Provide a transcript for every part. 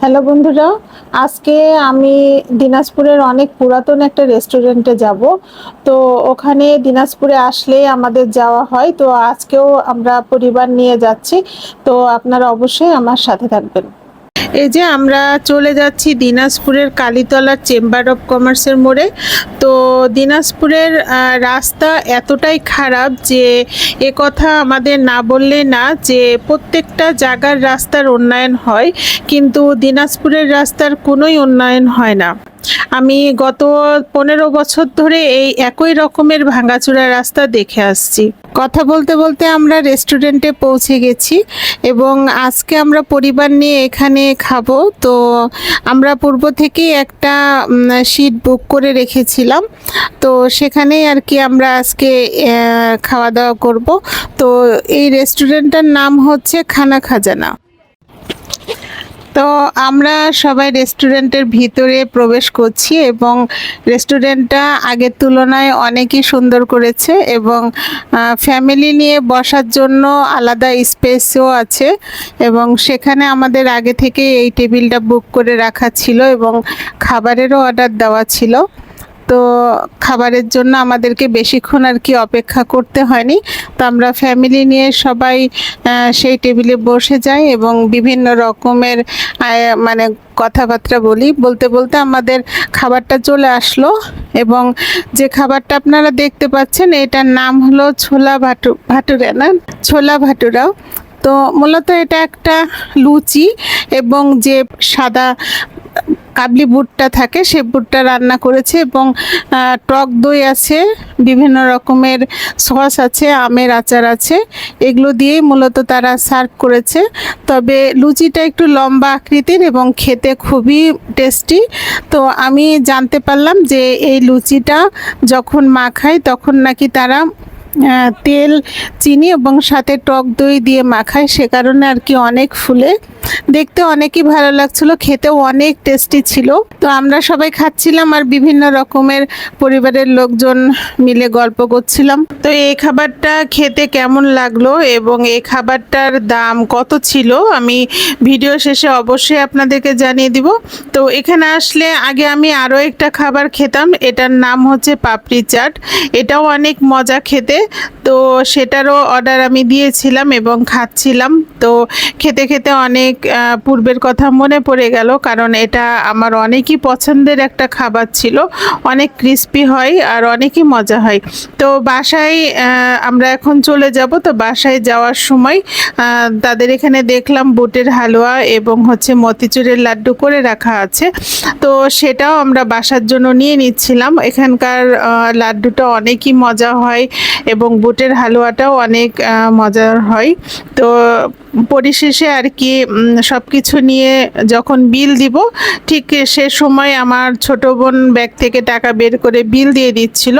Hello বন্ধুরা, আজকে আমি দিনাজপুরের অনেক পুরাতন একটা রেস্টুরেন্টে যাব। তো ওখানে দিনাজপুরে আসলে আমাদের যাওয়া হয়, তো আজকেও আমরা পরিবার নিয়ে যাচ্ছি। তো আপনারা অবশ্যই আমার সাথে থাকবেন। এই যে আমরা চলে যাচ্ছি দিনাজপুরের কালীতলার চেম্বার অফ কমার্সের মোড়ে। তো দিনাজপুরের রাস্তা এতটাই খারাপ যে এ কথা আমাদের না বললে না, যে প্রত্যেকটা জায়গার রাস্তার উন্নয়ন হয় কিন্তু দিনাজপুরের রাস্তার কোনোই উন্নয়ন হয় না। আমি গত 15 বছর ধরে এই একই রকমের ভাঙাচোরা রাস্তা দেখে আসছি। কথা বলতে বলতে আমরা রেস্টুরেন্টে পৌঁছে গেছি এবং আজকে আমরা পরিবার নিয়ে এখানে খাবো। তো আমরা পূর্ব থেকেই একটা সিট বুক করে রেখেছিলাম, তো সেখানেই আর কি আমরা আজকে খাওয়া দাওয়া করব। তো এই রেস্টুরেন্টটার নাম হচ্ছে খানা খাজানা। তো আমরা সবাই রেস্টুরেন্টের ভিতরে প্রবেশ করছি এবং রেস্টুরেন্টটা আগের তুলনায় অনেকই সুন্দর করেছে এবং ফ্যামিলি নিয়ে বসার জন্য আলাদা স্পেসও আছে এবং সেখানে আমাদের আগে থেকে এই টেবিলটা বুক করে রাখা ছিল এবং খাবারেরও অর্ডার দেওয়া ছিল। তো খাবারের জন্য আমাদেরকে বেশিক্ষণ আর কি অপেক্ষা করতে হয়নি। তো আমরা ফ্যামিলি নিয়ে সবাই সেই টেবিলে বসে যাই এবং বিভিন্ন রকমের মানে কথাবার্তা বলি। বলতে বলতে আমাদের খাবারটা চলে আসলো এবং যে খাবারটা আপনারা দেখতে পাচ্ছেন এটার নাম হলো ছোলা ভাটুরা না, ছোলা ভাটুরা। তো মূলত এটা একটা লুচি এবং যে সাদা কাবলি বুটটা থাকে সে বুটটা রান্না করেছে এবং টক দই আছে, বিভিন্ন রকমের সস আছে, আমের আচার আছে, এগুলো দিয়েই মূলত তারা সার্ভ করেছে। তবে লুচিটা একটু লম্বা আকৃতির এবং খেতে খুবই টেস্টি। তো আমি জানতে পারলাম যে এই লুচিটা যখন মাখায় তখন নাকি তারা তেল, চিনি এবং সাথে টক দই দিয়ে মাখায়, সে কারণে আর কি অনেক ফুলে। দেখতে অনেকই ভালো লাগছিল, খেতেও অনেক টেস্টি ছিল। তো আমরা সবাই খাচ্ছিলাম আর বিভিন্ন রকমের পরিবারের লোকজন মিলে গল্প করছিলাম। তো এই খাবারটা খেতে কেমন লাগলো এবং এই খাবারটার দাম কত ছিল আমি ভিডিও শেষে অবশ্যই আপনাদেরকে জানিয়ে দিব। তো এখানে আসলে আগে আমি আরও একটা খাবার খেতাম, এটার নাম হচ্ছে পাপড়ি চাট। এটাও অনেক মজা খেতে। তো সেটারও অর্ডার আমি দিয়েছিলাম এবং খাচ্ছিলাম। তো খেতে খেতে অনেক পূর্বের কথা মনে পড়ে গেল, কারণ এটা আমার অনেকই পছন্দের একটা খাবার ছিল। অনেক ক্রিস্পি হয় আর অনেকই মজা হয়। তো বাসায় আমরা এখন চলে যাব। তো বাসায় যাওয়ার সময় তাদের এখানে দেখলাম বুটের হালুয়া এবং হচ্ছে মতিচুরের লাড্ডু করে রাখা আছে। তো সেটাও আমরা বাসার জন্য নিয়ে নিচ্ছিলাম। এখানকার লাড্ডুটা অনেকই মজা হয় এবং বুটের হালুয়াটাও অনেক মজার হয়। তো পরিশেষে আর কি সব কিছু নিয়ে যখন বিল দিব, ঠিক সে সময় আমার ছোট বোন ব্যাগ থেকে টাকা বের করে বিল দিয়ে দিচ্ছিল।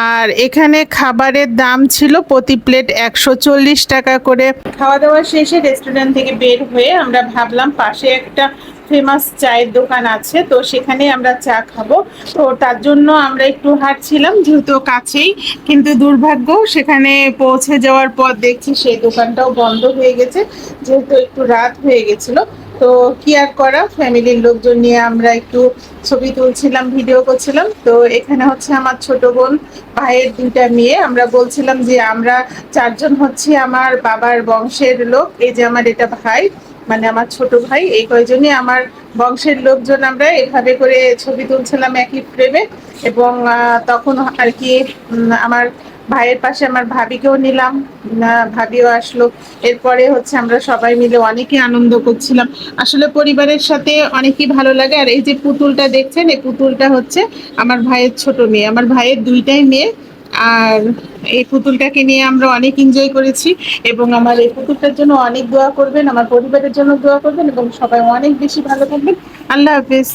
আর এখানে খাবারের দাম ছিল প্রতি প্লেট 140 টাকা করে। খাওয়া দাওয়া শেষে রেস্টুরেন্ট থেকে বের হয়ে আমরা ভাবলাম পাশে একটা ফেমাস চায়ের দোকান আছে, তো সেখানে আমরা চা খাবো। তো তার জন্য আমরা একটু হাঁটছিলাম, যেহেতু কাছেই, কিন্তু দুর্ভাগ্য সেখানে পৌঁছে যাওয়ার পর দেখছি সেই দোকানটাও বন্ধ হয়ে গেছে, যেহেতু একটু রাত হয়ে গেছিল। তো কি আর করা, ফ্যামিলির লোকজন নিয়ে আমরা একটু ছবি তুলছিলাম, ভিডিও করছিলাম। তো এখানে হচ্ছে আমার ছোট বোন, ভাইয়ের 2টা মেয়ে। আমরা বলছিলাম যে আমরা 4জন হচ্ছে আমার বাবার বংশের লোক। এই যে আমার এটা ভাই, মানে আমার ছোট ভাই, এই কয়জনই আমার বংশের লোকজন। আমরা এভাবে করে ছবি তুলছিলাম একই ফ্রেমে এবং তখন আর কি আমার ভাইয়ের পাশে আমার ভাবিকেও নিলাম, ভাবিও আসলো। এরপরে হচ্ছে আমরা সবাই মিলে অনেকই আনন্দ করছিলাম। আসলে পরিবারের সাথে অনেকই ভালো লাগে। আর এই যে পুতুলটা দেখছেন, এই পুতুলটা হচ্ছে আমার ভাইয়ের ছোট মেয়ে। আমার ভাইয়ের 2টাই মেয়ে, আর এই পুতুলটাকে নিয়ে আমরা অনেক এনজয় করেছি এবং আমার এই পুতুলটার জন্য অনেক দোয়া করবেন, আমার পরিবারের জন্য দোয়া করবেন এবং সবাই অনেক বেশি ভালো থাকবেন। আল্লাহ হাফেজ।